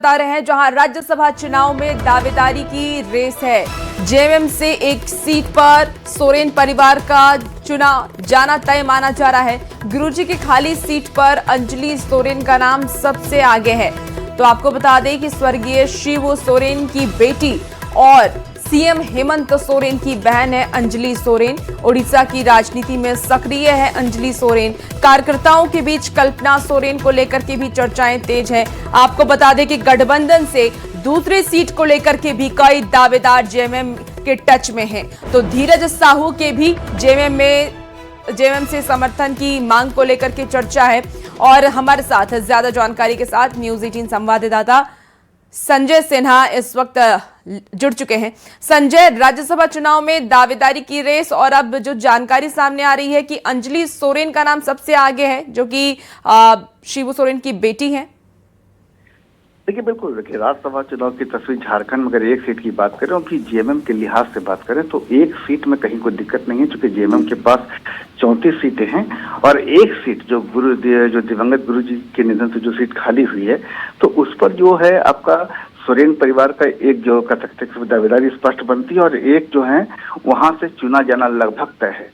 बता रहे हैं जहां राज्यसभा चुनाव में दावेदारी की रेस है। जेएमएम से एक सीट पर सोरेन परिवार का चुना जाना तय माना जा रहा है। गुरुजी की खाली सीट पर अंजलि सोरेन का नाम सबसे आगे है। तो आपको बता दें कि स्वर्गीय शिबू सोरेन की बेटी और सीएम हेमंत सोरेन की बहन है अंजलि सोरेन। ओडिशा की राजनीति में सक्रिय है अंजलि सोरेन। कार्यकर्ताओं के बीच कल्पना सोरेन को लेकर के भी चर्चाएं तेज है। आपको बता दें कि गठबंधन से दूसरी सीट को लेकर के भी कई दावेदार जेएमएम के टच में हैं। तो धीरज साहू के भी जेएमएम से समर्थन की मांग को लेकर के चर्चा है। और हमारे साथ ज्यादा जानकारी के साथ न्यूज 18 संवाददाता संजय सिन्हा इस वक्त जुड़ चुके हैं। संजय, राज्यसभा चुनाव में दावेदारी की रेस और अब जो जानकारी सामने आ रही है कि अंजलि सोरेन का नाम सबसे आगे है, जो कि शिबू सोरेन की बेटी हैं। देखिए, बिल्कुल देखिए, राज्यसभा चुनाव की तस्वीर झारखंड में अगर एक सीट की बात करें और फिर जेएमएम के लिहाज से बात करें तो एक सीट में कहीं कोई दिक्कत नहीं है, क्योंकि जेएमएम के पास 34 सीटें हैं और एक सीट जो दिवंगत गुरु जी के निधन से जो सीट खाली हुई है तो उस पर जो है आपका सोरेन परिवार का एक जो कह सकते हैं दावेदारी स्पष्ट बनती है और एक जो है वहां से चुना जाना लगभग तय है।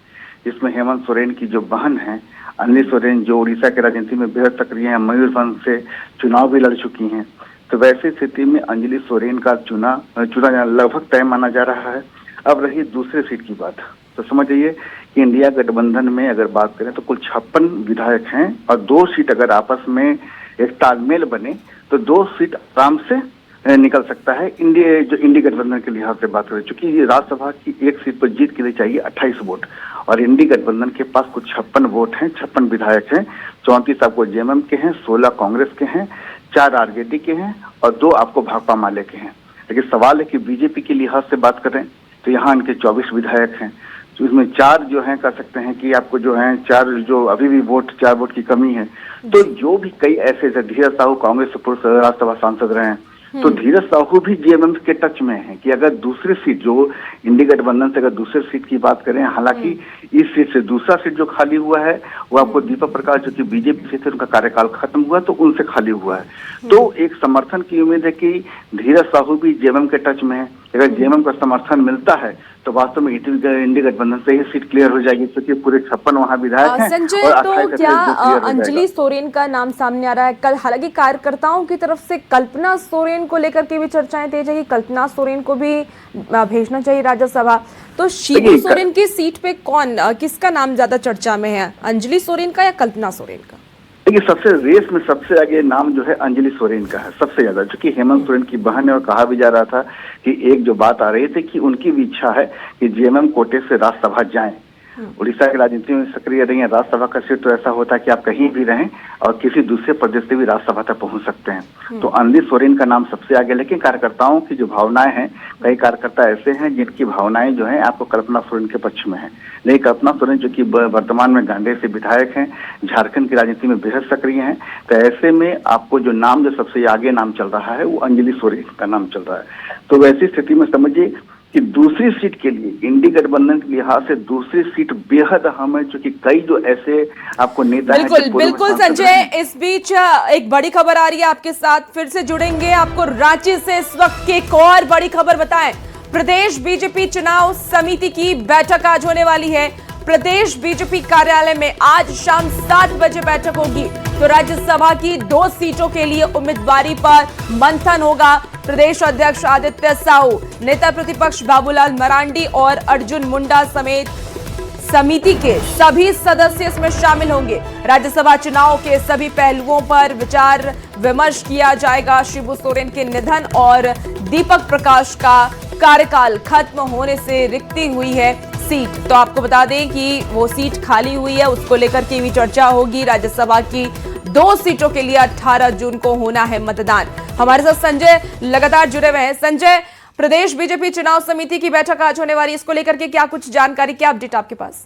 इसमें हेमंत सोरेन की जो बहन है अंजलि सोरेन, जो उड़ीसा के राजनीति में बेहद सक्रिय है, मयूरभंज से चुनाव भी लड़ चुकी हैं, तो वैसी स्थिति में अंजलि सोरेन का चुना जाना लगभग तय माना जा रहा है। अब रही दूसरी सीट की बात, तो समझ जाइए कि इंडिया गठबंधन में अगर बात करें तो कुल 56 विधायक हैं और 2 सीट अगर आपस में एक तालमेल बने तो 2 सीट आराम से निकल सकता है। इंडी गठबंधन के लिहाज से बात करें, चूंकि ये राज्यसभा की एक सीट पर जीत के लिए चाहिए 28 वोट और इंडी गठबंधन के पास कुछ 56 वोट हैं, 56 विधायक हैं, 34 आपको जेएमएम के हैं, 16 कांग्रेस के हैं, 4 आरजेडी के हैं और 2 आपको भाकपा माले के हैं। लेकिन सवाल है कि बीजेपी के लिहाज से बात करें तो यहाँ इनके 24 विधायक हैं, तो इसमें 4 जो हैं कह सकते हैं कि आपको जो है 4 जो अभी भी 4 वोट की कमी है। तो जो भी कई ऐसे धीरज साहू कांग्रेस से पूर्व राज्यसभा सांसद रहे हैं, तो धीरज साहू भी जेएमएम के टच में है कि अगर दूसरी सीट जो इंडी गठबंधन से अगर दूसरी सीट की बात करें, हालांकि इस सीट से दूसरा सीट जो खाली हुआ है वो आपको दीपक प्रकाश जो कि बीजेपी से थे, उनका कार्यकाल खत्म हुआ तो उनसे खाली हुआ है। तो एक समर्थन की उम्मीद है कि धीरज साहू भी जेएमएम के टच में है। अगर जेएमएम का समर्थन मिलता है तो वास्तव में इंडी गठबंधन से ही सीट क्लियर हो जाएगी, क्योंकि पूरे 56 वहाँ विधायक हैं। संजय, तो क्या अंजलि सोरेन का नाम सामने आ रहा है? कल हालांकि कार्यकर्ताओं की तरफ से कल्पना सोरेन को लेकर के भी चर्चाएं तेज है कि कल्पना सोरेन को भी भेजना चाहिए राज्यसभा। तो शिबू सोरेन की सीट पे किसका नाम ज्यादा चर्चा में है, अंजलि सोरेन का या कल्पना सोरेन का? देखिए, सबसे रेस में सबसे आगे नाम जो है अंजलि सोरेन का है सबसे ज्यादा, क्योंकि हेमंत सोरेन की बहन है और कहा भी जा रहा था कि एक जो बात आ रही थी कि उनकी भी इच्छा है कि जेएमएम कोटे से राज्यसभा जाएं। उड़ीसा की राजनीति में सक्रिय रही है। राज्यसभा का सीट तो ऐसा होता है कि आप कहीं भी रहें और किसी दूसरे प्रदेश से भी राज्यसभा तक पहुंच सकते हैं। तो अंजलि सोरेन का नाम सबसे आगे, लेकिन कार्यकर्ताओं की जो भावनाएं हैं, कई कार्यकर्ता ऐसे हैं जिनकी भावनाएं जो हैं आपको कल्पना सोरेन के पक्ष में है। लेकिन कल्पना सोरेन जो कि वर्तमान में गांडेय से विधायक हैं, झारखंड की राजनीति में बेहद सक्रिय हैं, तो ऐसे में आपको जो नाम जो सबसे आगे नाम चल रहा है वो अंजलि सोरेन का नाम चल रहा है। तो वैसी स्थिति में समझिए कि दूसरी सीट के लिए इंडी गठबंधन के लिहाज से दूसरी सीट बेहद अहम है, क्योंकि कई जो ऐसे आपको नेता बिल्कुल संजय, इस बीच एक बड़ी खबर आ रही है, आपके साथ फिर से जुड़ेंगे। आपको रांची से इस वक्त की एक और बड़ी खबर बताएं। प्रदेश बीजेपी चुनाव समिति की बैठक आज होने वाली है। प्रदेश बीजेपी कार्यालय में आज शाम 7 बजे बैठक होगी। तो राज्यसभा की 2 सीटों के लिए उम्मीदवारी पर मंथन होगा। प्रदेश अध्यक्ष आदित्य साहू, नेता प्रतिपक्ष बाबूलाल मरांडी और अर्जुन मुंडा समेत समिति के सभी सदस्य इसमें शामिल होंगे। राज्यसभा चुनाव के सभी पहलुओं पर विचार विमर्श किया जाएगा। शिबू सोरेन के निधन और दीपक प्रकाश का कार्यकाल खत्म होने से रिक्ति हुई है सीट, तो आपको बता दें कि वो सीट खाली हुई है, उसको लेकर के भी चर्चा होगी। राज्यसभा की 2 सीटों के लिए 18 जून को होना है मतदान। हमारे साथ संजय लगातार जुड़े हुए हैं। संजय, प्रदेश बीजेपी चुनाव समिति की बैठक आज होने वाली, इसको लेकर के क्या कुछ जानकारी, क्या अपडेट आपके पास?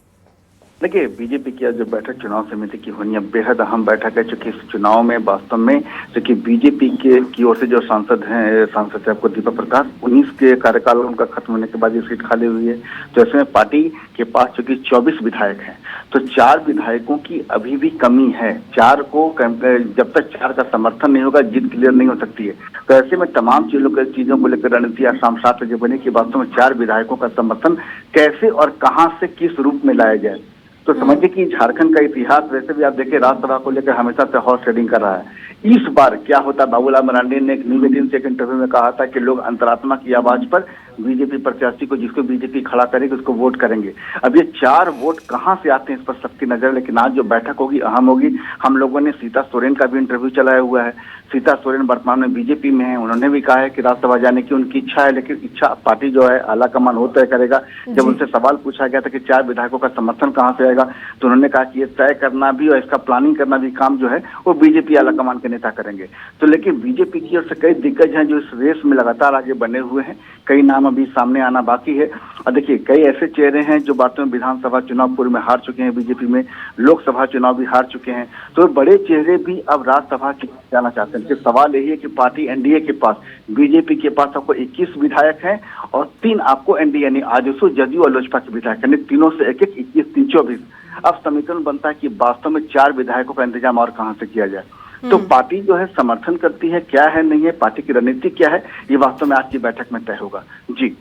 देखिए, बीजेपी की जो बैठक चुनाव समिति की होनी है बेहद अहम बैठक है, चूंकि इस चुनाव में वास्तव में चूंकि बीजेपी की ओर से जो सांसद है आपको दीपक प्रकाश, 19 के कार्यकाल उनका खत्म होने के बाद ये सीट खाली हुई है। तो इसमें पार्टी के पास चूंकि 24 विधायक हैं, तो 4 विधायकों की अभी भी कमी है। 4 को जब तक 4 का समर्थन नहीं होगा, जीत क्लियर नहीं हो सकती है। तो ऐसे में तमाम चीजों को लेकर रणनीति आज शाम 7 बजे बनी कि वास्तव में 4 विधायकों का समर्थन कैसे और कहां से किस रूप में लाया जाए। तो समझिए कि झारखंड का इतिहास वैसे भी आप देखिए राज्यसभा को लेकर हमेशा से हॉर्स ट्रेडिंग कर रहा है। इस बार क्या होता, बाबूलाल मरांडी ने एक न्यूज 18 से एक इंटरव्यू में कहा था कि लोग अंतरात्मा की आवाज पर बीजेपी प्रत्याशी को, जिसको बीजेपी खड़ा करेगी, उसको वोट करेंगे। अब ये 4 वोट कहां से आते हैं इस पर सबकी नजर, लेकिन आज जो बैठक होगी अहम होगी। हम लोगों ने सीता सोरेन का भी इंटरव्यू चलाया हुआ है। सीता सोरेन वर्तमान में बीजेपी में है, उन्होंने भी कहा है कि राज्यसभा जाने की उनकी इच्छा है, लेकिन इच्छा पार्टी जो है आला कमान वो तय करेगा। जब उनसे सवाल पूछा गया था कि 4 विधायकों का समर्थन कहां से आएगा, तो उन्होंने कहा कि ये तय करना भी और इसका प्लानिंग करना भी काम जो है वो बीजेपी आला कमान के नेता करेंगे। तो लेकिन बीजेपी की ओर से कई दिग्गज हैं जो इस रेस में लगातार आगे बने हुए हैं, कई नाम अभी सामने आना बाकी है। और देखिए, कई ऐसे चेहरे हैं जो वास्तव में विधानसभा चुनाव पूर्व में हार चुके हैं बीजेपी में, लोकसभा चुनाव भी हार चुके हैं। तो बड़े चेहरे भी अब राज्यसभा जाना चाहते हैं। सवाल यही है कि पार्टी एनडीए के पास, बीजेपी के पास आपको 21 विधायक हैं और 3 आपको एनडीए यानी आजसू, जदयू और लोजपा के विधायक, यानी तीनों से एक 21, 3 24। अब समीकरण बनता है कि वास्तव में 4 विधायकों का इंतजाम और कहां से किया जाए। तो पार्टी जो है समर्थन करती है, क्या है नहीं है, पार्टी की रणनीति क्या है, ये वास्तव में आज की बैठक में तय होगा। जी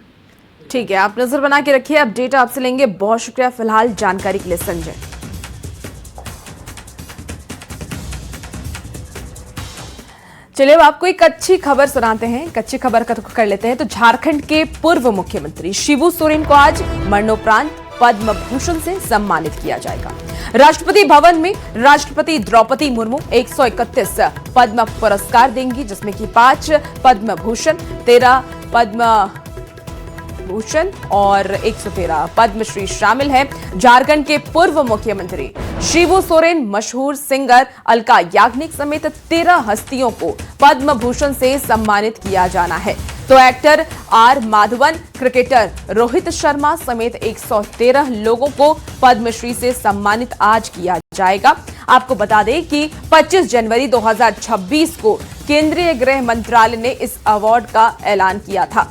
ठीक है, आप नजर बना के रखिए, अपडेट आपसे लेंगे। बहुत शुक्रिया फिलहाल जानकारी के लिए संजय। चलिए अब आपको एक अच्छी खबर सुनाते हैं, एक अच्छी खबर कर लेते हैं। तो झारखंड के पूर्व मुख्यमंत्री शिबू सोरेन को आज मरणोपरांत पद्म भूषण से सम्मानित किया जाएगा। राष्ट्रपति भवन में राष्ट्रपति द्रौपदी मुर्मू 131 पद्म पुरस्कार देंगी, जिसमें कि 5 पद्म भूषण, 13 पद्म भूषण और 113 पद्मश्री शामिल हैं। झारखंड के पूर्व मुख्यमंत्री शिबू सोरेन, मशहूर सिंगर अलका याग्निक समेत 13 हस्तियों को पद्म भूषण से सम्मानित किया जाना है। तो actor are Madhavan, cricketer Rohit Sharma समेत 113 लोगों को पद्मश्री से सम्मानित आज किया जाएगा। आपको बता दें कि 25 जनवरी 2026 को केंद्रीय गृह मंत्रालय ने इस अवार्ड का ऐलान किया था।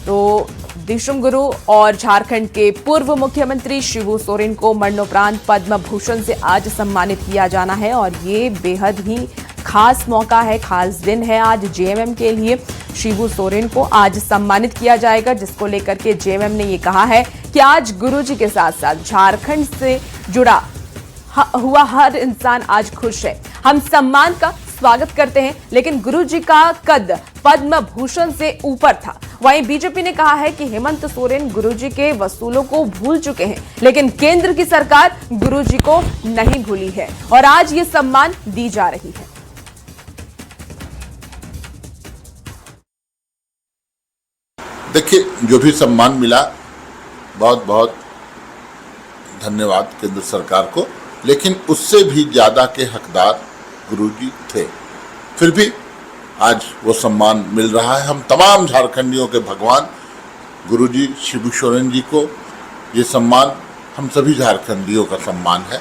तो दिशुम गुरु और झारखंड के पूर्व मुख्यमंत्री शिबू सोरेन को मरणोपरांत पद्म भूषण से आज सम्मानित किया जाना है और ये बेहद ही खास मौका है, खास दिन है आज जेएमएम के लिए। शिबू सोरेन को आज सम्मानित किया जाएगा, जिसको लेकर के जेएमएम ने ये कहा है कि आज गुरुजी के साथ साथ झारखंड से जुड़ा हुआ हर इंसान आज खुश है। हम सम्मान का स्वागत करते हैं, लेकिन गुरुजी का कद पद्म भूषण से ऊपर था। वहीं बीजेपी ने कहा है कि हेमंत सोरेन गुरुजी के वसूलों को भूल चुके हैं, लेकिन केंद्र की सरकार गुरुजी को नहीं भूली है और आज ये सम्मान दी जा रही है। देखिए, जो भी सम्मान मिला, बहुत बहुत धन्यवाद केंद्र सरकार को, लेकिन उससे भी ज्यादा के हकदार गुरुजी थे। फिर भी आज वो सम्मान मिल रहा है। हम तमाम झारखंडियों के भगवान गुरुजी शिबू सोरेन जी को ये सम्मान हम सभी झारखंडियों का सम्मान है।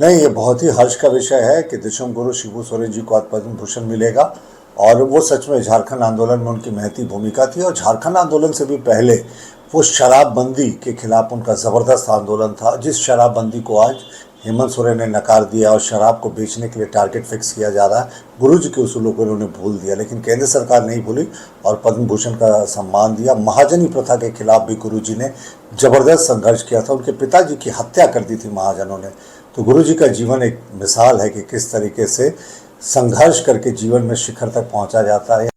नहीं, ये बहुत ही हर्ष का विषय है कि दिशम गुरु शिबू सोरेन जी को आज पद्म भूषण मिलेगा और वो सच में झारखंड आंदोलन में उनकी महती भूमिका थी और झारखंड आंदोलन से भी पहले वो शराबबंदी के खिलाफ उनका ज़बरदस्त आंदोलन था, जिस शराबबंदी को आज हेमंत सोरेन ने नकार दिया और शराब को बेचने के लिए टारगेट फिक्स किया जा रहा है। गुरुजी के उसूलों को उन्होंने भूल दिया, लेकिन केंद्र सरकार नहीं भूली और पद्म भूषण का सम्मान दिया। महाजनी प्रथा के खिलाफ भी गुरुजी ने जबरदस्त संघर्ष किया था, उनके पिताजी की हत्या कर दी थी महाजनों ने। तो गुरुजी का जीवन एक मिसाल है कि किस तरीके से संघर्ष करके जीवन में शिखर तक पहुंचा जाता है।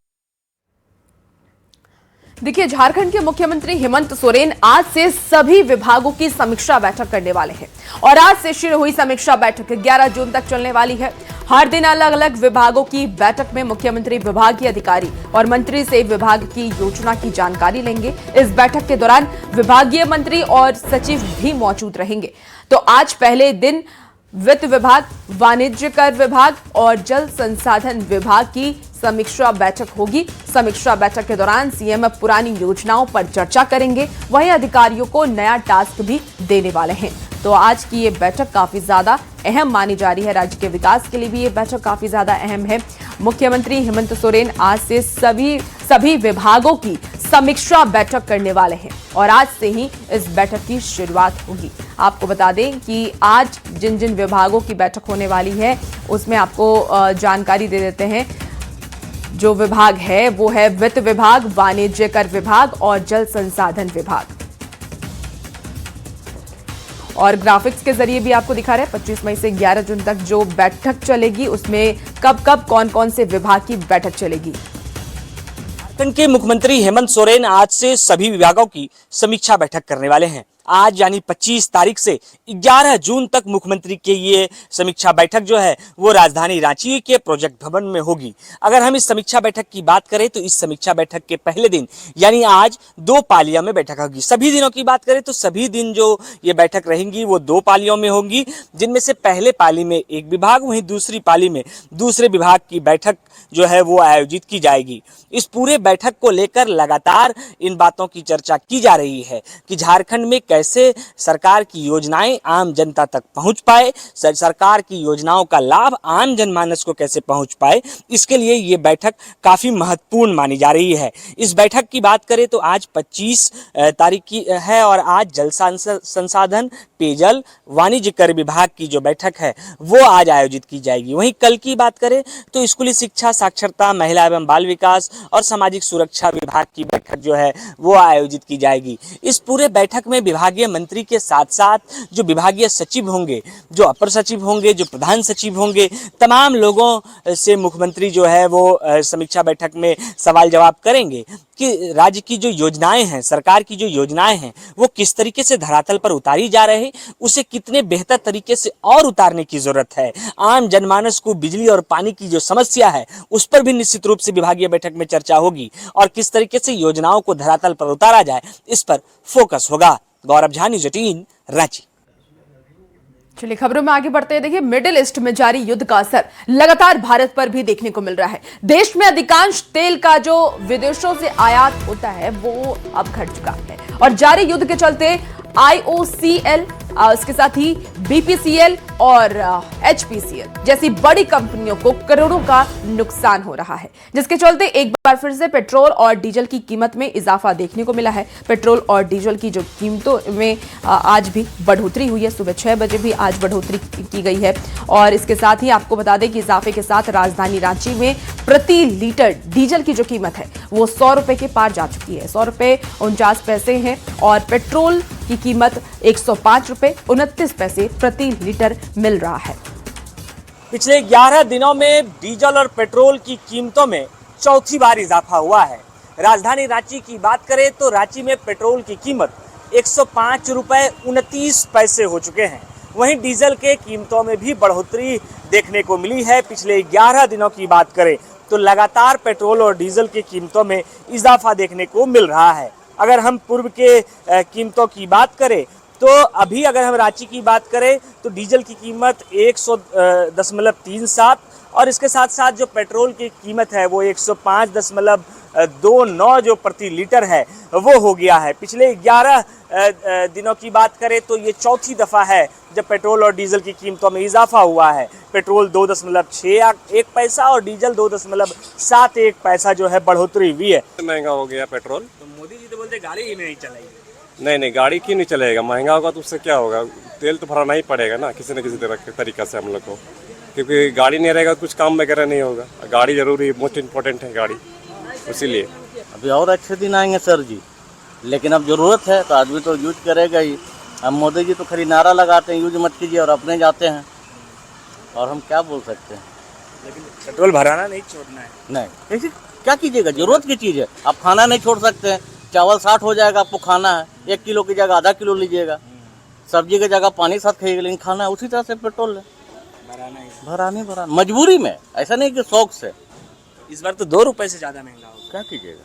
देखिए, झारखंड के मुख्यमंत्री हेमंत सोरेन आज से सभी विभागों की समीक्षा बैठक करने वाले हैं और आज से शुरू हुई समीक्षा बैठक 11 जून तक चलने वाली है। हर दिन अलग अलग विभागों की बैठक में मुख्यमंत्री विभागीय अधिकारी और मंत्री से विभाग की योजना की जानकारी लेंगे। इस बैठक के दौरान विभागीय मंत्री और सचिव भी मौजूद रहेंगे। तो आज पहले दिन वित्त विभाग, वाणिज्य कर विभाग और जल संसाधन विभाग की समीक्षा बैठक होगी। समीक्षा बैठक के दौरान सीएम पुरानी योजनाओं पर चर्चा करेंगे, वहीं अधिकारियों को नया टास्क भी देने वाले हैं। तो आज की ये बैठक काफी ज्यादा अहम मानी जा रही है। राज्य के विकास के लिए भी ये बैठक काफी ज्यादा अहम है। मुख्यमंत्री हेमंत सोरेन आज से सभी विभागों की समीक्षा बैठक करने वाले हैं और आज से ही इस बैठक की शुरुआत होगी। आपको बता दें कि आज जिन जिन विभागों की बैठक होने वाली है उसमें आपको जानकारी दे देते हैं। जो विभाग है वो है वित्त विभाग, वाणिज्य कर विभाग और जल संसाधन विभाग। और ग्राफिक्स के जरिए भी आपको दिखा रहे हैं 25 मई से 11 जून तक जो बैठक चलेगी उसमें कब कौन से विभाग की बैठक चलेगी। झारखंड के मुख्यमंत्री हेमंत सोरेन आज से सभी विभागों की समीक्षा बैठक करने वाले हैं। आज यानी 25 तारीख से 11 जून तक मुख्यमंत्री की ये समीक्षा बैठक जो है वो राजधानी रांची के प्रोजेक्ट भवन में होगी। अगर हम इस समीक्षा बैठक की बात करें तो इस समीक्षा बैठक के पहले दिन यानी आज 2 पालियों में बैठक होगी। सभी दिनों की बात करें तो सभी दिन जो ये बैठक रहेंगी वो 2 पालियों में होंगी, जिनमें से पहले पाली में एक विभाग, वहीं दूसरी पाली में दूसरे विभाग की बैठक जो है वो आयोजित की जाएगी। इस पूरे बैठक को लेकर लगातार इन बातों की चर्चा की जा रही है कि झारखंड में कैसे सरकार की योजनाएं आम जनता तक पहुंच पाए, सरकार की योजनाओं का लाभ आम जनमानस को कैसे पहुंच पाए, इसके लिए ये बैठक काफी महत्वपूर्ण मानी जा रही है। इस बैठक की बात करें तो आज 25 तारीख की है और आज जल संसाधन, पेयजल, वाणिज्य कर विभाग की जो बैठक है वो आज आयोजित की जाएगी। वहीं कल की बात करें तो स्कूली शिक्षा, साक्षरता, महिला एवं बाल विकास और सामाजिक सुरक्षा विभाग की बैठक जो है वो आयोजित की जाएगी। इस पूरे बैठक में विभागीय मंत्री के साथ साथ जो विभागीय सचिव होंगे, जो अपर सचिव होंगे, जो प्रधान सचिव होंगे, तमाम लोगों से मुख्यमंत्री जो है वो समीक्षा बैठक में सवाल जवाब करेंगे कि राज्य की जो योजनाएं हैं, सरकार की जो योजनाएं हैं वो किस तरीके से धरातल पर उतारी जा रही है, उसे कितने बेहतर तरीके से और उतारने की जरूरत है। आम जनमानस को बिजली और पानी की जो समस्या है उस पर भी निश्चित रूप से विभागीय बैठक में चर्चा होगी और किस तरीके से योजनाओं को धरातल पर उतारा जाए इस पर फोकस होगा। गौरव झा, न्यूज़ 18, रांची। चलिए खबरों में आगे बढ़ते हैं। देखिए, मिडिल ईस्ट में जारी युद्ध का असर लगातार भारत पर भी देखने को मिल रहा है। देश में अधिकांश तेल का जो विदेशों से आयात होता है वो अब घट चुका है और जारी युद्ध के चलते IOCL, इसके साथ ही BPCL और HPCL जैसी बड़ी कंपनियों को करोड़ों का नुकसान हो रहा है, जिसके चलते एक बार फिर से पेट्रोल और डीजल की कीमत में इजाफा देखने को मिला है। पेट्रोल और डीजल की जो कीमतों में आज भी बढ़ोतरी हुई है। सुबह 6 बजे भी आज बढ़ोतरी की गई है और इसके साथ ही आपको बता दें कि इजाफे के साथ राजधानी रांची में प्रति लीटर डीजल की जो कीमत है वो 100 रुपए के पार जा चुकी है। 100 रुपए 49 पैसे है और पेट्रोल की कीमत 105 रुपए 29 पैसे प्रति लीटर मिल रहा है। पिछले 11 दिनों में डीजल और पेट्रोल की कीमतों में चौथी बार इजाफा हुआ है। राजधानी रांची की बात करें तो रांची में पेट्रोल की कीमत 105 रुपए 29 पैसे हो चुके हैं। वहीं डीजल के कीमतों में भी बढ़ोतरी देखने को मिली है। पिछले 11 दिनों की बात करें तो लगातार पेट्रोल और डीजल की कीमतों में इजाफा देखने को मिल रहा है। अगर हम पूर्व के कीमतों की बात करें तो अभी अगर हम रांची की बात करें तो डीजल की कीमत 100.37 और इसके साथ साथ जो पेट्रोल की कीमत है वो 105.29 जो प्रति लीटर है वो हो गया है। पिछले 11 दिनों की बात करें तो ये चौथी दफ़ा है जब पेट्रोल और डीजल की कीमतों में इजाफा हुआ है। पेट्रोल 2.61 पैसा और डीजल 2.71 पैसा जो है बढ़ोतरी हुई है। महंगा हो गया पेट्रोल। तो मोदी जी तो बोलते गाड़ी ही नहीं चलाएगी। नहीं, गाड़ी क्यों नहीं चलेगा? महंगा होगा तो उससे क्या होगा? तेल तो भराना ही पड़ेगा ना किसी न किसी तरीका से हम लोग को, क्योंकि गाड़ी नहीं रहेगा कुछ काम वगैरह नहीं होगा। गाड़ी जरूरी, मोस्ट इम्पोर्टेंट है गाड़ी, इसीलिए। अभी और अच्छे दिन आएंगे सर जी, लेकिन अब ज़रूरत है तो आदमी तो यूज करेगा ही। अब मोदी जी तो खाली नारा लगाते हैं यूज मत कीजिए और अपने जाते हैं, और हम क्या बोल सकते हैं। लेकिन पेट्रोल भराना नहीं छोड़ना है। नहीं, ऐसे क्या कीजिएगा? ज़रूरत की चीज़ है। आप खाना नहीं छोड़ सकते हैं। चावल 60 हो जाएगा, आपको खाना है 1 किलो की जगह आधा किलो लीजिएगा। सब्जी की जगह पानी साथ खाइएगा, लेकिन खाना है उसी तरह से पेट्रोल है भराना मजबूरी में, ऐसा नहीं कि शौक से। इस बार तो 2 रुपए से ज़्यादा महंगा होगा। क्या कीजिएगा?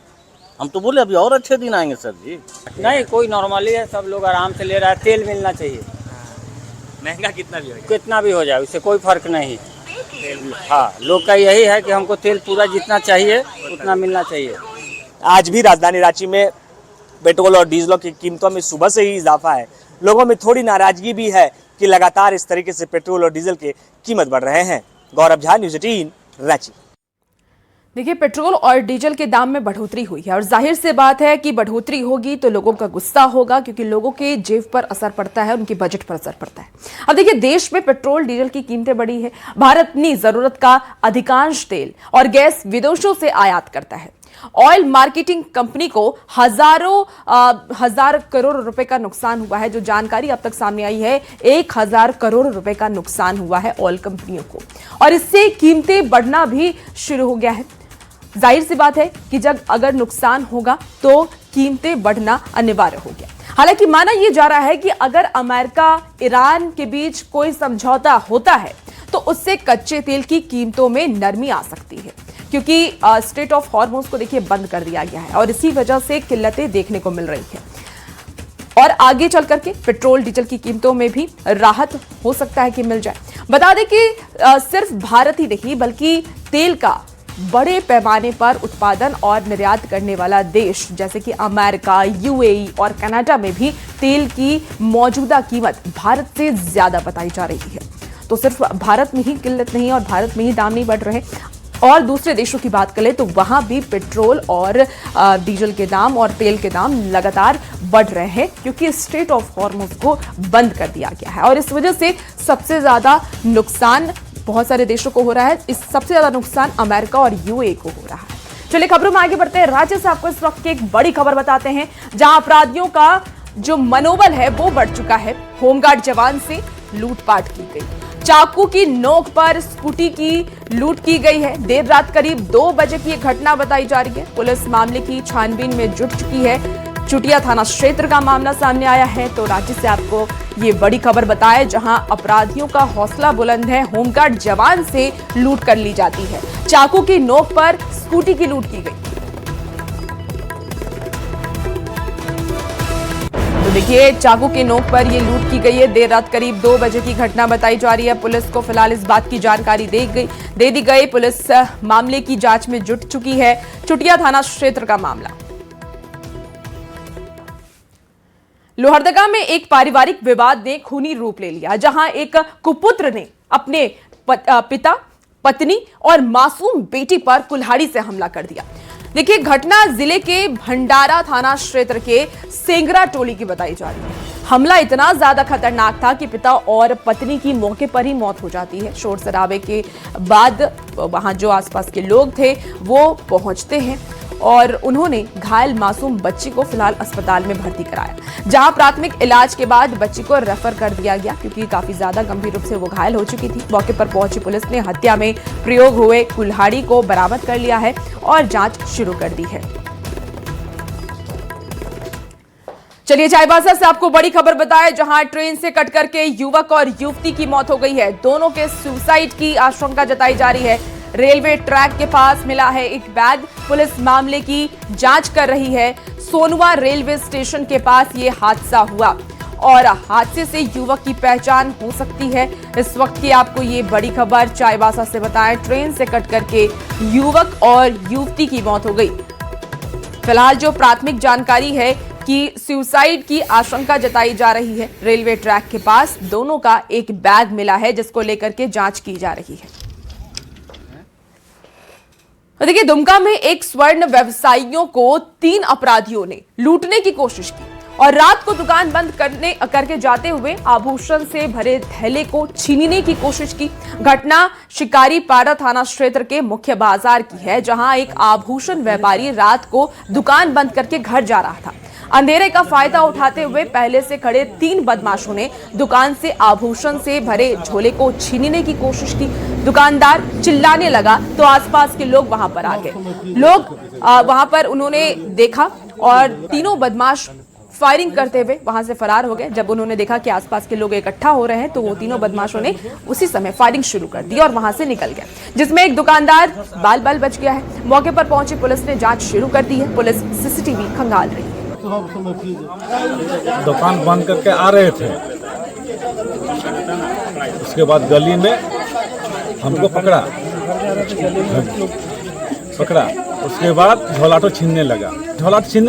हम तो बोले अभी और अच्छे दिन आएंगे सर जी। नहीं, कोई नॉर्मली है, सब लोग आराम से ले रहा है। तेल मिलना चाहिए। महंगा कितना भी हो जाए। कितना भी हो जाए उससे कोई फर्क नहीं। हाँ, लोग का यही है कि हमको तेल पूरा जितना चाहिए उतना मिलना चाहिए। आज भी राजधानी रांची में पेट्रोल और डीजलों की कीमतों में सुबह से ही इजाफा है। लोगों में थोड़ी नाराजगी भी है कि लगातार इस तरीके से पेट्रोल और डीजल के कीमत बढ़ रहे हैं। गौरव झा, न्यूज़ 18 रांची। देखिए, पेट्रोल और डीजल के दाम में बढ़ोतरी हुई है और जाहिर सी बात है कि बढ़ोतरी होगी तो लोगों का गुस्सा होगा, क्योंकि लोगों के जेब पर असर पड़ता है, उनके बजट पर असर पड़ता है। अब देखिए, देश में पेट्रोल डीजल की कीमतें बढ़ी है। भारत अपनी जरूरत का अधिकांश तेल और गैस विदेशों से आयात करता है। ऑयल मार्केटिंग कंपनी को हजार करोड़ रुपए का नुकसान हुआ है। जो जानकारी अब तक सामने आई है, 1000 करोड़ रुपए का नुकसान हुआ है ऑयल कंपनियों को, और इससे कीमतें बढ़ना भी शुरू हो गया है। जाहिर सी बात है कि जब अगर नुकसान होगा तो कीमतें बढ़ना अनिवार्य हो गया। हालांकि माना यह जा रहा है कि अगर अमेरिका ईरान के बीच कोई समझौता होता है तो उससे कच्चे तेल की कीमतों में नरमी आ सकती है, क्योंकि स्ट्रेट ऑफ हॉर्मुज़ को देखिए बंद कर दिया गया है और इसी वजह से किल्लतें देखने को मिल रही है। और आगे चल करके पेट्रोल डीजल की कीमतों में भी राहत हो सकता है कि मिल जाए। बता दें कि सिर्फ भारत ही नहीं बल्कि तेल का बड़े पैमाने पर उत्पादन और निर्यात करने वाला देश जैसे कि अमेरिका, यूएई और कनाडा में भी तेल की मौजूदा कीमत भारत से ज्यादा बताई जा रही है। तो सिर्फ भारत में ही किल्लत नहीं और भारत में ही दाम नहीं बढ़ रहे, और दूसरे देशों की बात करें तो वहां भी पेट्रोल और डीजल के दाम और तेल के दाम लगातार बढ़ रहे हैं, क्योंकि स्ट्रेट ऑफ हॉर्मुज़ को बंद कर दिया गया है और इस वजह से सबसे ज्यादा नुकसान बहुत सारे देशों को हो रहा है। इस सबसे ज्यादा नुकसान अमेरिका और यूएई को हो रहा है। चलिए खबरों में आगे बढ़ते हैं। राज्य से आपको इस वक्त की एक बड़ी खबर बताते हैं, जहां अपराधियों का जो मनोबल है वो बढ़ चुका है। होमगार्ड जवान से लूटपाट की गई, चाकू की नोक पर स्कूटी की लूट की गई है। देर रात करीब 2 बजे की यह घटना बताई जा रही है। पुलिस मामले की छानबीन में जुट चुकी है। चुटिया थाना क्षेत्र का मामला सामने आया है। तो राज्य से आपको ये बड़ी खबर बताए, जहां अपराधियों का हौसला बुलंद है। होमगार्ड जवान से लूट कर ली जाती है। चाकू की नोक पर स्कूटी की लूट की गई। तो देखिए, चाकू के नोक पर यह लूट की गई है। देर रात करीब 2 बजे की घटना बताई जा रही है। पुलिस को फिलहाल इस बात की जानकारी दे दी गई। पुलिस मामले की जांच में जुट चुकी है। चुटिया थाना क्षेत्र का मामला। लोहरदगा में एक पारिवारिक विवाद ने खूनी रूप ले लिया, जहां एक कुपुत्र ने अपने पिता, पत्नी और मासूम बेटी पर कुल्हाड़ी से हमला कर दिया। देखिए, घटना जिले के भंडारा थाना क्षेत्र के सेंगरा टोली की बताई जा रही है। हमला इतना ज्यादा खतरनाक था कि पिता और पत्नी की मौके पर ही मौत हो जाती है। शोर शराबे के बाद वहां जो आसपास के लोग थे वो पहुंचते हैं और उन्होंने घायल मासूम बच्ची को फिलहाल अस्पताल में भर्ती कराया, जहां प्राथमिक इलाज के बाद बच्ची को रेफर कर दिया गया, क्योंकि काफी ज्यादा गंभीर रूप से वो घायल हो चुकी थी। मौके पर पहुंची पुलिस ने हत्या में प्रयोग हुए कुल्हाड़ी को बरामद कर लिया है और जांच शुरू कर दी है। चलिए चाईबासा से आपको बड़ी खबर बताए, जहां ट्रेन से कट करके युवक और युवती की मौत हो गई है। दोनों के सुसाइड की आशंका जताई जा रही है। रेलवे ट्रैक के पास मिला है एक बैग। पुलिस मामले की जांच कर रही है। सोनवा रेलवे स्टेशन के पास ये हादसा हुआ और हादसे से युवक की पहचान हो सकती है। इस वक्त की आपको ये बड़ी खबर चाईबासा से बताएं, ट्रेन से कट करके युवक और युवती की मौत हो गई। फिलहाल जो प्राथमिक जानकारी है कि सुसाइड की आशंका जताई जा रही है। रेलवे ट्रैक के पास दोनों का एक बैग मिला है, जिसको लेकर के जांच की जा रही है। देखिए, दुमका में एक स्वर्ण व्यवसायियों को 3 अपराधियों ने लूटने की कोशिश की और रात को दुकान बंद करके जाते हुए आभूषण से भरे थैले को छीनने की कोशिश की। घटना शिकारीपाड़ा थाना क्षेत्र के मुख्य बाजार की है, जहां एक आभूषण व्यापारी रात को दुकान बंद करके घर जा रहा था। अंधेरे का फायदा उठाते हुए पहले से खड़े 3 बदमाशों ने दुकान से आभूषण से भरे झोले को छीनने की कोशिश की। दुकानदार चिल्लाने लगा तो आसपास के लोग वहां पर आ गए। लोग वहां पर उन्होंने देखा और तीनों बदमाश फायरिंग करते हुए वहां से फरार हो गए। जब उन्होंने देखा कि आसपास के लोग इकट्ठा हो रहे हैं तो वो तीनों बदमाशों ने उसी समय फायरिंग शुरू कर दी और वहां से निकल गए, जिसमें एक दुकानदार बाल बाल बच गया है। मौके पर पहुंची पुलिस ने जांच शुरू कर दी है। पुलिस सीसीटीवी खंगाल रही है। दुकान बंद करके आ रहे थे उसके बाद गली में हमको पकड़ा, उसके बाद झोलाटो छीनने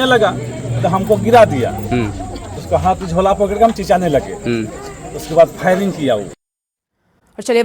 लगा तो हमको गिरा दिया। उसका हाथ झोला पकड़ के हम चिचाने लगे। उसके बाद फायरिंग किया वो। और चलिए